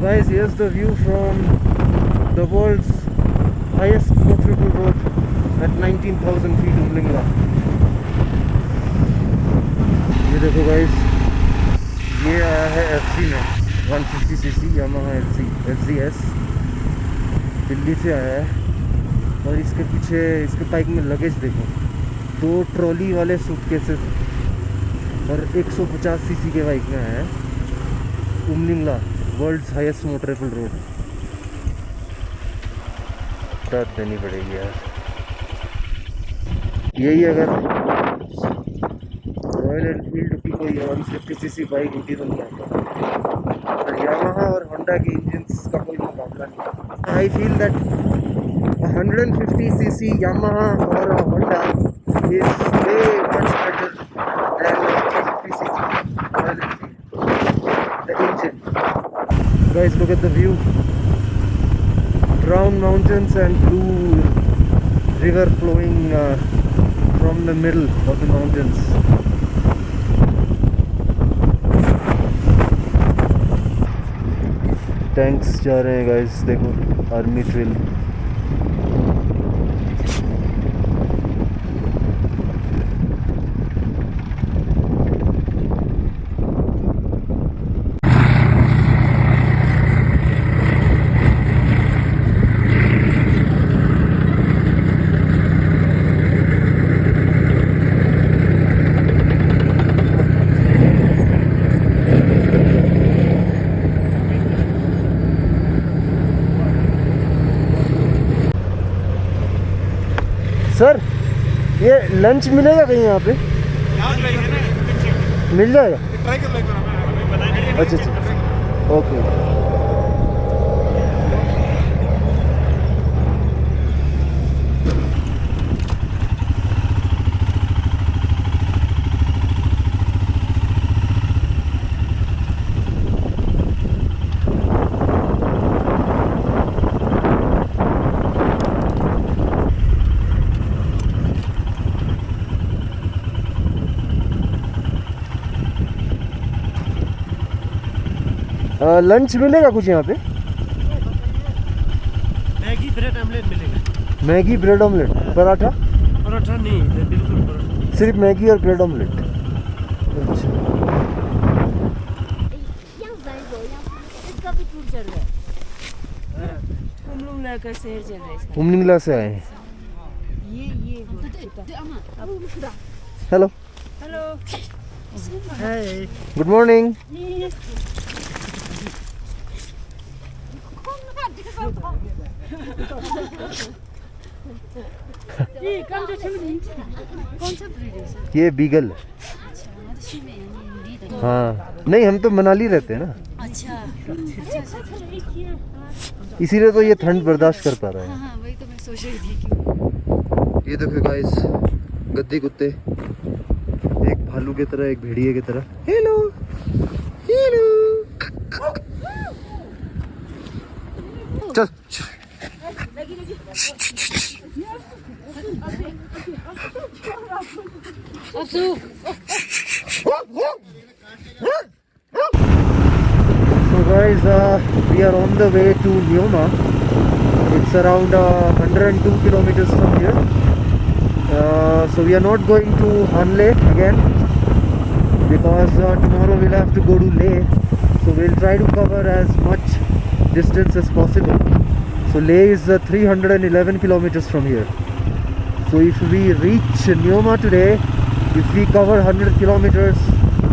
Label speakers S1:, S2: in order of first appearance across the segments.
S1: guys, here's the view from the world's highest motorable road at 19,000 feet Umlingla. ये देखो guys, ये आया है FC में 150cc Yamaha FZS, दिल्ली से आया है। और इसके पीछे इसके बाइक में लगेज देखो, 2 ट्रॉली वाले सूटकेसेस और 150cc के बाइक में आया है Umlingla, world's highest motorable road. दाद देनी पड़ेगी यार। यही अगर रॉयल एनफील्ड की कोई 150cc बाइक होती तो नहीं आता, पर यामाहा और होंडा की इंजन्स का कोई मुकाबला नहीं। I feel that 150cc Yamaha और Honda is way much better than 150cc Royal Enfield. The engine. Guys, look at the view. Brown mountains and blue river flowing from the middle of the mountains. Tanks जा रहे हैं guys, देखो army drill. Sir, ये lunch मिलेगा कहीं यहाँ पे? मिल जाएगा? अच्छा अच्छा, ओके। लंच मिलेगा कुछ यहाँ पे?
S2: मैगी ब्रेड ऑमलेट मिलेगा।
S1: Maggi bread omelette, paratha?
S2: Paratha नहीं, बिल्कुल पराठा।
S1: सिर्फ मैगी और ब्रेड ऑमलेट। अच्छा,
S3: इसका भी टूर चल रहा है। उमलिंगला का शहर चल रहा है इसका।
S1: उमलिंगला से आए हैं।
S3: ये
S1: हेलो
S3: हेलो,
S2: हाय,
S1: गुड मॉर्निंग।
S3: ये कौन सा ब्रीड है सर?
S1: ये बीगल।
S3: अच्छा, मदशी में हिंदी।
S1: हाँ, नहीं हम तो मनाली रहते हैं ना,
S3: अच्छा अच्छा अच्छा,
S1: इसीलिए तो ये ठंड बर्दाश्त कर पा रहा है।
S3: हाँ वही तो मैं सोच रही थी कि
S1: ये देखो गाइस, गद्दी कुत्ते, एक भालू की तरह, एक भेड़िए की तरह। हेलो हेलो, चल So guys, we are on the way to Neoma. It's around 102 kilometers from here. So we are not going to Hanle again because tomorrow we'll have to go to Leh. So we'll try to cover as much distance as possible. So Leh is 311 kilometers from here. So if we reach Neoma today, if we cover 100 kilometers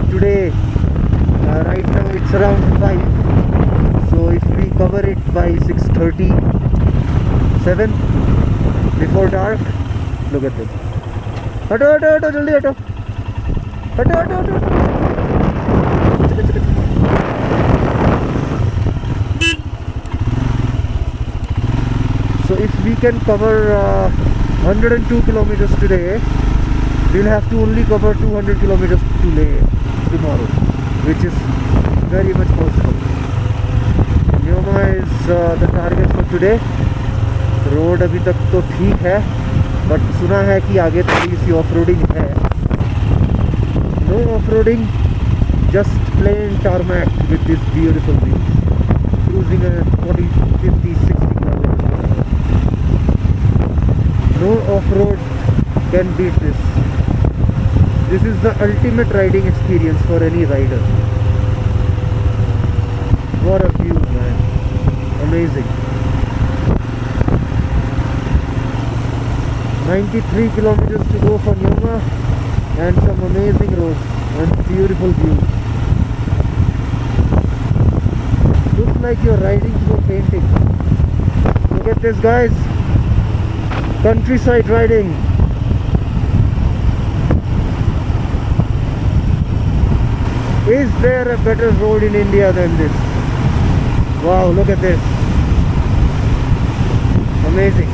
S1: today, right now it's around 5. So if we cover it by 6:30, 7 before dark, look at this. हटो हटो हटो, जल्दी हटो, हटो हटो हटो। So if we can cover 102 kilometers today, we'll have to only cover 200 kilometers tomorrow, which is very much possible. Neoma is the target for today. Road अभी तक तो ठीक है, बट सुना है कि आगे थोड़ी सी ऑफ रोडिंग है। No off roading, just plain tarmac with this beautiful view. cruising at 40, 50, 60 kilometers per hour. No off-road can beat this. This is the ultimate riding experience for any rider. What a view, man. Amazing. 93 kilometers to go for Nyoma and some amazing roads and beautiful views. Looks like you're riding through a painting. Look at this, guys. Countryside riding. Is there a better road in India than this? Wow, look at this. Amazing.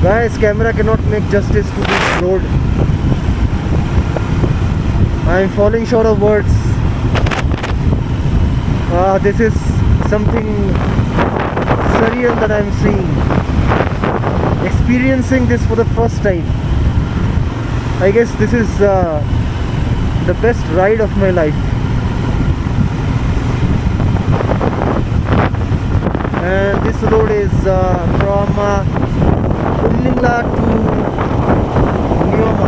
S1: Guys, camera cannot make justice to this road. I am falling short of words. This is something surreal that I am seeing. Experiencing this for the first time. I guess this is the best ride of my life. And this road is from Umningla to Nyoma.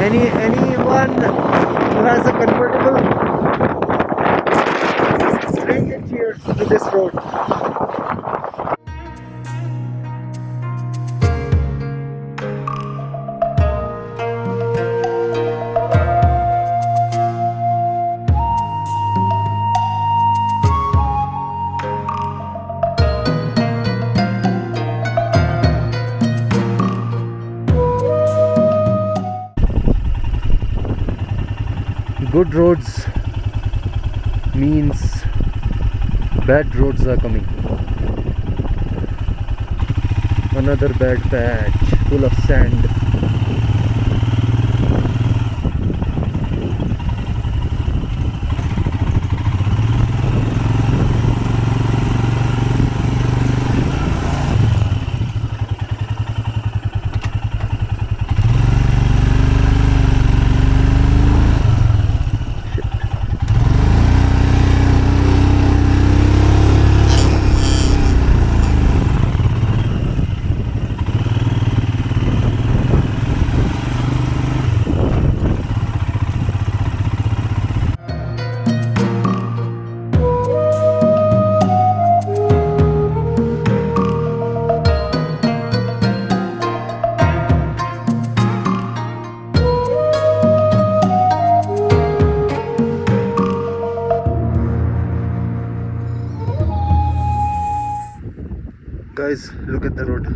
S1: Anyone who has a convertible, bring your cheers to this road. Good roads means bad roads are coming. Another bad patch full of sand. Guys, look at the road.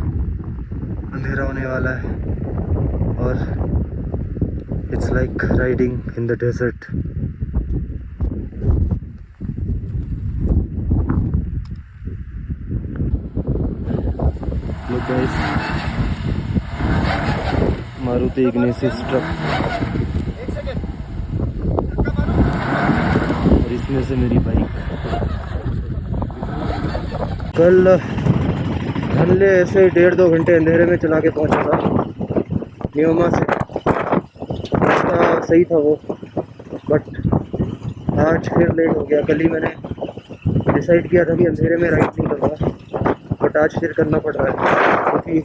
S1: अंधेरा होने वाला है और it's like riding in the desert. Look guys, Maruti Ignis truck और इसमें से मेरी bike. कल धनले ऐसे 1.5-2 घंटे अंधेरे में चला के पहुंचा था न्योमा से. रास्ता सही था वो, बट आज फिर लेट हो गया. कल ही मैंने डिसाइड किया था कि अंधेरे में राइड नहीं करूँगा, बट आज फिर करना पड़ रहा है क्योंकि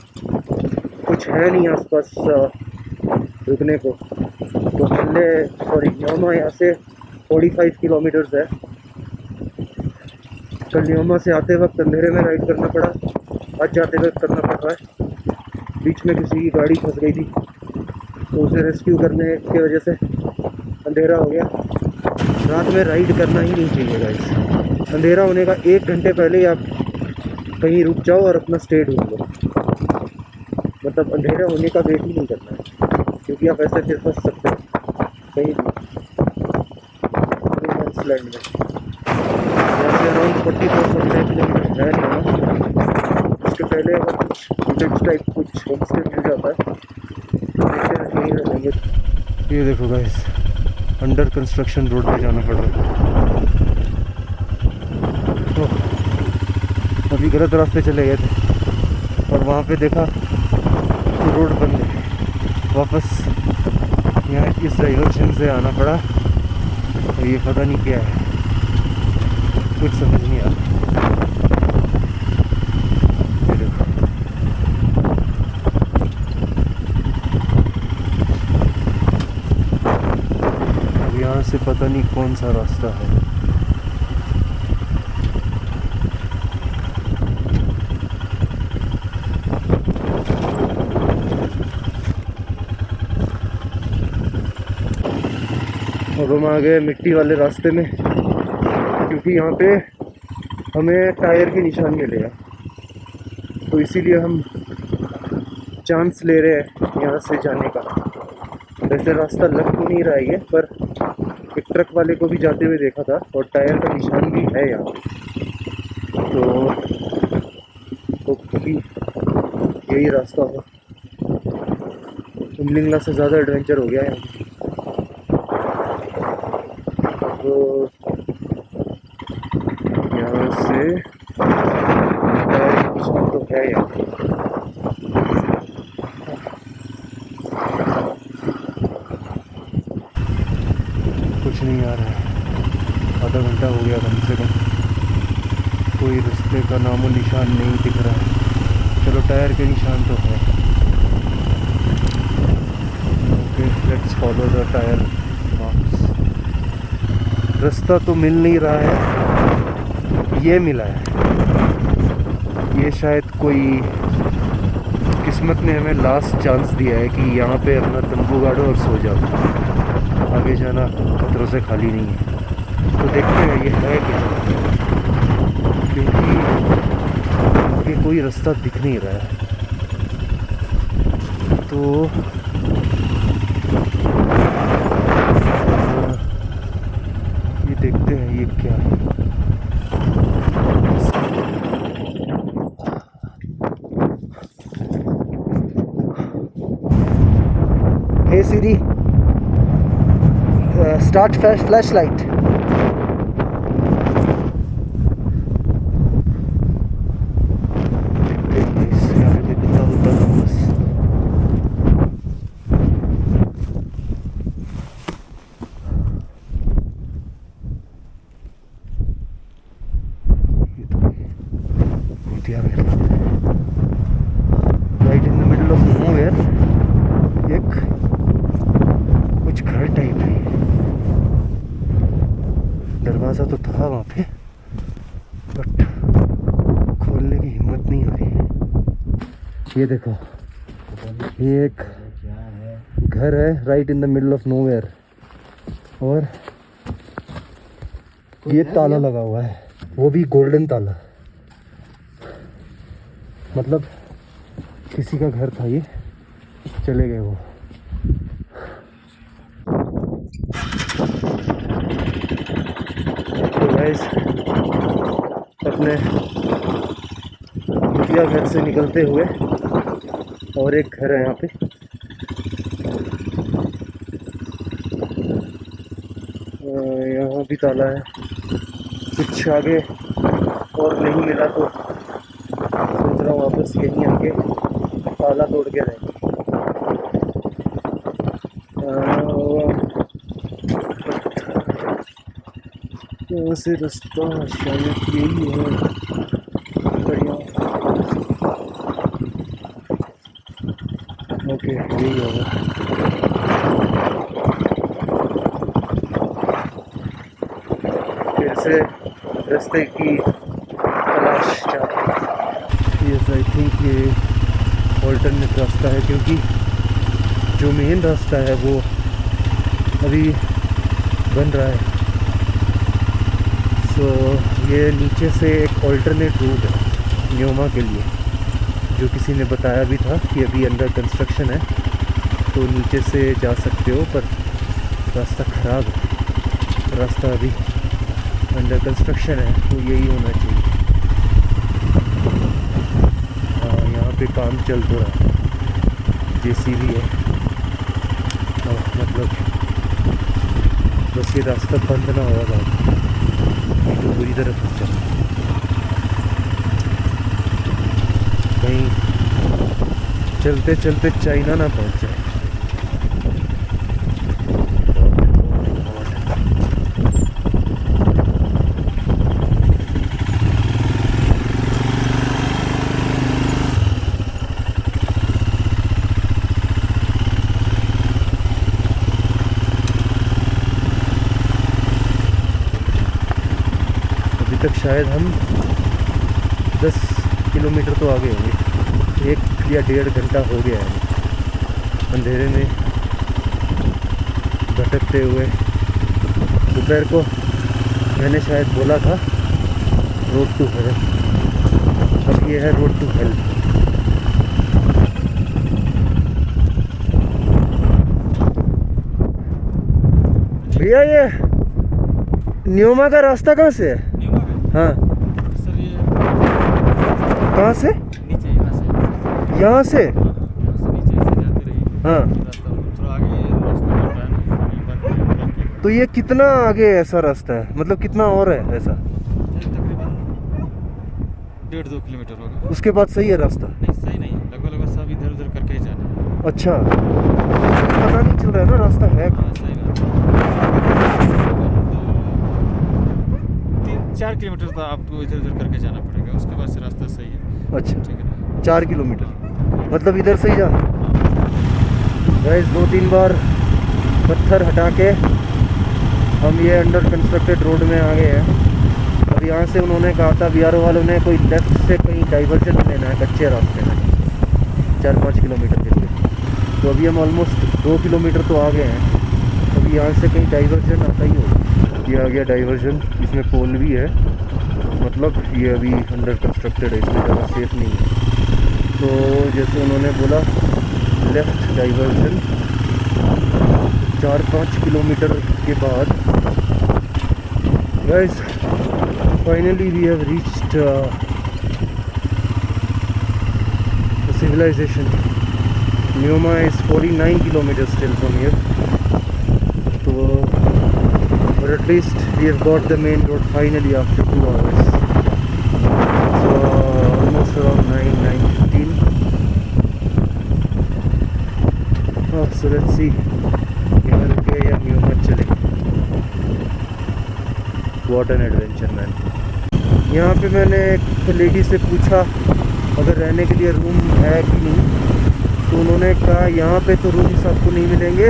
S1: कुछ है नहीं आसपास रुकने को. तो न्योमा यहाँ से 45 किलोमीटर्स है. कल न्योमा से आते वक्त अंधेरे में राइड करना पड़ा, आज जाते वक्त करना पड़ रहा है. बीच में किसी की गाड़ी फंस गई थी तो उसे रेस्क्यू करने की वजह से अंधेरा हो गया. रात में राइड करना ही नहीं चाहिए गाइस. अंधेरा होने का 1 घंटे पहले ही आप कहीं रुक जाओ और अपना स्टे ढूंढ लो. मतलब अंधेरा होने का वेट ही नहीं करना है, क्योंकि आप ऐसे फिर फंस सकते हैं कहीं भी लैंड में। यहाँ से अराउंड 40-45 किलोमीटर है नहीं। उसके पहले अगर कुछ विलेज टाइप कुछ होम स्टे मिल जाता है तो देखते हैं यहीं रहेंगे। ये देखो गाइस, अंडर कंस्ट्रक्शन रोड पे जाना पड़ रहा है। तो अभी गलत रास्ते चले गए थे और वहाँ पे देखा तो रोड बंद है। वापस यहाँ इस डायरेक्शन से आना पड़ा और ये पता नहीं क्या है, कुछ समझ नहीं आ रहा। ये देखो, अब यहाँ से पता नहीं कौन सा रास्ता है। अब हम आ गए मिट्टी वाले रास्ते में, क्योंकि यहाँ पे हमें टायर के निशान मिलेगा, तो इसीलिए हम चांस ले रहे हैं यहाँ से जाने का। वैसे रास्ता लग तो नहीं रहा है ये, पर एक ट्रक वाले को भी जाते हुए देखा था और टायर का निशान भी है यहाँ, तो होपफुली यही रास्ता हो। उमलिंगला से ज़्यादा एडवेंचर हो गया यहाँ, तो यहाँ से तो है यहाँ। कुछ नहीं आ रहा है, आधा घंटा हो गया कम से कम, कोई रास्ते का नामो निशान नहीं दिख रहा है। चलो टायर के निशान तो है। Okay, let's follow the tyre marks. रास्ता तो मिल नहीं रहा है, ये मिला है। ये शायद कोई किस्मत ने हमें लास्ट चांस दिया है कि यहाँ पे अपना तंबू गाड़ो और सो जाओ, आगे जाना खतरों से खाली नहीं है। तो देखते हैं ये है क्या, क्योंकि ये कोई रास्ता दिख नहीं रहा है। तो ये देखते हैं ये क्या है। Hey Siri, start flashlight. Right in the middle of nowhere, एक कुछ घर टाइप है। दरवाज़ा तो था वहाँ पे, बट खोलने की हिम्मत नहीं आ रही है। ये देखो, ये एक घर है right in the middle of nowhere, और ये ताला लगा हुआ है, वो भी गोल्डन ताला। मतलब किसी का घर था, ये चले गए वो। तो गाइस, अपने भूतिया घर से निकलते हुए, और एक घर है यहाँ पे, यहाँ भी ताला है। कुछ आगे और नहीं मिला तो सोच रहा हूँ वापस यहीं आके ताला तोड़ के रहेंगे। यहाँ से रास्ता शायद यही है, बढ़िया। ओके, यही होगा। फिर से रास्ते की तलाश चालू। यस, आई थिंक ये ऑल्टरनेट रास्ता है, क्योंकि जो मेन रास्ता है वो अभी बन रहा है। तो ये नीचे से एक ऑल्टरनेट रूट है न्योमा के लिए, जो किसी ने बताया भी था कि अभी अंडर कंस्ट्रक्शन है, तो नीचे से जा सकते हो, पर रास्ता ख़राब है। रास्ता अभी अंडर कंस्ट्रक्शन है, तो यही होना चाहिए। हाँ, यहाँ पे काम चल तो रहा है, JCB है। मतलब बस ये रास्ता बंद ना हो रहा, तो पूरी तरह फंस जाए, कहीं चलते चलते चाइना ना पहुंच जाए। अभी तक शायद हम 10 किलोमीटर तो आगे होंगे, 1 या 1.5 घंटा हो गया है अंधेरे में भटकते हुए। दोपहर को मैंने शायद बोला था रोड टू हेवन, अब ये है रोड टू हेल। भैया ये न्योमा का रास्ता कहाँ से है? हाँ,
S4: सर ये
S1: कहाँ से?
S4: नीचे
S1: यहाँ
S4: यहाँ से
S1: से?
S4: नीचे ऐसे जाते रहिए।
S1: हाँ,
S4: रास्ता थोड़ा आगे रास्ता बन रहा है ना, ये बंद है।
S1: तो ये कितना आगे ऐसा रास्ता है, मतलब कितना और है ऐसा?
S4: तकरीबन 1.5-2 किलोमीटर होगा।
S1: उसके बाद सही है रास्ता?
S4: नहीं सही नहीं, लगभग सब इधर उधर करके ही जाना है।
S1: अच्छा, पता नहीं चल रहा है ना रास्ता है।
S4: हाँ सही बात है। 3-4 किलोमीटर तो आपको इधर उधर करके जाना पड़ेगा, उसके बाद से रास्ता सही है।
S1: अच्छा,
S4: ठीक है ना?
S1: 4 किलोमीटर मतलब इधर से ही जाना। गाइस 2-3 बार पत्थर हटा के हम ये अंडर कंस्ट्रक्टेड रोड में आ गए हैं। अब यहाँ से उन्होंने कहा था BRO वालों ने कोई लेफ़्ट से कहीं डाइवर्जन लेना है कच्चे रास्ते में 4-5 किलोमीटर के लिए। तो अभी हम ऑलमोस्ट 2 किलोमीटर तो आ गए हैं। अभी यहाँ से कहीं डाइवर्जन आता ही होगा। ये आ गया डाइवर्जन, इसमें पोल भी है, मतलब ये अभी अंडर कंस्ट्रक्टेड है, इसमें ज़्यादा सेफ नहीं है। तो जैसे उन्होंने बोला लेफ़्ट डाइवर्जन 4-5 किलोमीटर के बाद। Guys finally we have reached the civilisation. Nyoma is 49 kilometers still from here, so but at least we have got the main road finally after 2 hours. So almost around 9:15. Oh, so let's see यहाँ रुके या न्योमा चले। What an adventure man। यहाँ पे मैंने एक lady से पूछा अगर रहने के लिए रूम है कि नहीं, तो उन्होंने कहा यहाँ पे तो रूम्स आपको नहीं मिलेंगे।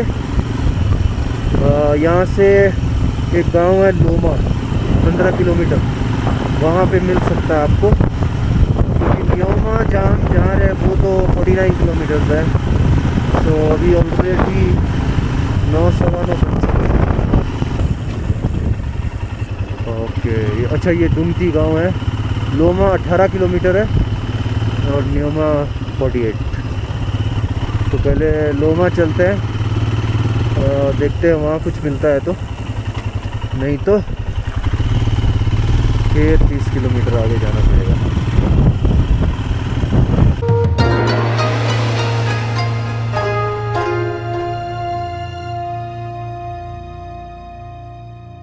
S1: यहाँ से एक गांव है लोमा 15 किलोमीटर, वहाँ पे मिल सकता है आपको, क्योंकि न्योमा जहाँ है वो तो 49 किलोमीटर्स है। तो अभी ऑलरेडी 9-9:15 बज चुके हैं। ओके, अच्छा ये दुमती गांव है, लोमा 18 किलोमीटर है और न्योमा 48। तो पहले लोमा चलते हैं, देखते हैं वहाँ कुछ मिलता है तो, नहीं तो फिर 30 किलोमीटर आगे जाना पड़ेगा।